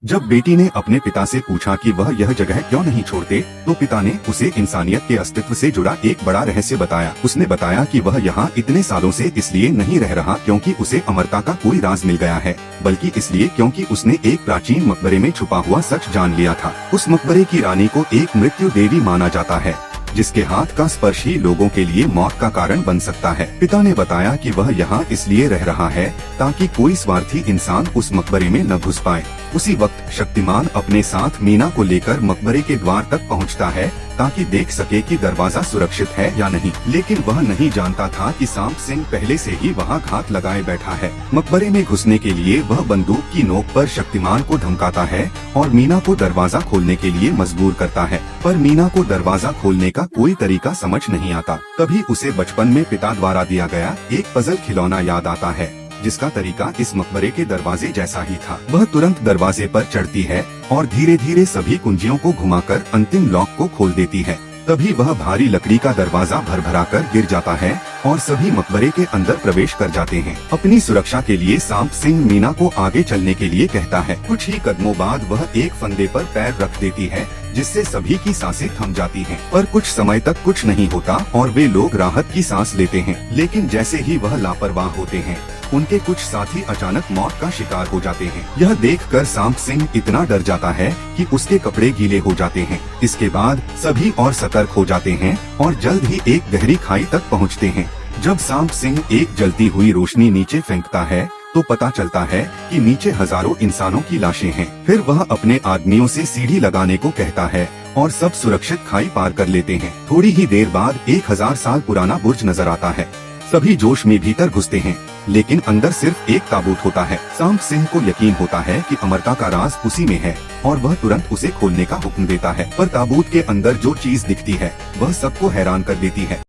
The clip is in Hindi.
जब बेटी ने अपने पिता से पूछा कि वह यह जगह क्यों नहीं छोड़ते, तो पिता ने उसे इंसानियत के अस्तित्व से जुड़ा एक बड़ा रहस्य बताया। उसने बताया कि वह यहाँ इतने सालों से इसलिए नहीं रह रहा क्योंकि उसे अमरता का कोई राज मिल गया है, बल्कि इसलिए क्योंकि उसने एक प्राचीन मकबरे में छुपा हुआ सच जान लिया था। उस मकबरे की रानी को एक मृत्यु देवी माना जाता है, जिसके हाथ का स्पर्श ही लोगों के लिए मौत का कारण बन सकता है। पिता ने बताया कि वह यहाँ इसलिए रह रहा है ताकि कोई स्वार्थी इंसान उस मकबरे में न घुस पाए। उसी वक्त शक्तिमान अपने साथ मीना को लेकर मकबरे के द्वार तक पहुँचता है ताकि देख सके कि दरवाजा सुरक्षित है या नहीं, लेकिन वह नहीं जानता था कि सांप सिंह पहले से ही वहाँ घात लगाए बैठा है। मकबरे में घुसने के लिए वह बंदूक की नोक पर शक्तिमान को धमकाता है और मीना को दरवाजा खोलने के लिए मजबूर करता है, पर मीना को दरवाजा खोलने का कोई तरीका समझ नहीं आता। तभी उसे बचपन में पिता द्वारा दिया गया एक पजल खिलौना याद आता है, जिसका तरीका इस मकबरे के दरवाजे जैसा ही था। वह तुरंत दरवाजे पर चढ़ती है और धीरे धीरे सभी कुंजियों को घुमाकर अंतिम लॉक को खोल देती है। तभी वह भारी लकड़ी का दरवाजा भरभराकर गिर जाता है और सभी मकबरे के अंदर प्रवेश कर जाते हैं। अपनी सुरक्षा के लिए सांप सिंह मीना को आगे चलने के लिए कहता है। कुछ ही कदमों बाद वह एक फंदे पर पैर रख देती है, जिससे सभी की सांसें थम जाती हैं। पर कुछ समय तक कुछ नहीं होता और वे लोग राहत की सांस लेते हैं, लेकिन जैसे ही वह लापरवाह होते हैं, उनके कुछ साथी अचानक मौत का शिकार हो जाते हैं। यह देखकर सांप सिंह इतना डर जाता है कि उसके कपड़े गीले हो जाते हैं। इसके बाद सभी और सतर्क हो जाते हैं और जल्द ही एक गहरी खाई तक पहुंचते हैं। जब सांप सिंह एक जलती हुई रोशनी नीचे फेंकता है, तो पता चलता है कि नीचे हजारों इंसानों की लाशें हैं। फिर वह अपने आदमियों से सीढ़ी लगाने को कहता है और सब सुरक्षित खाई पार कर लेते हैं। थोड़ी ही देर बाद 1000 साल पुराना बुर्ज नजर आता है। सभी जोश में भीतर घुसते हैं, लेकिन अंदर सिर्फ एक ताबूत होता है। सांप सिंह को यकीन होता है कि अमरता का राज उसी में है और वह तुरंत उसे खोलने का हुक्म देता है। पर ताबूत के अंदर जो चीज दिखती है वह सबको हैरान कर देती है।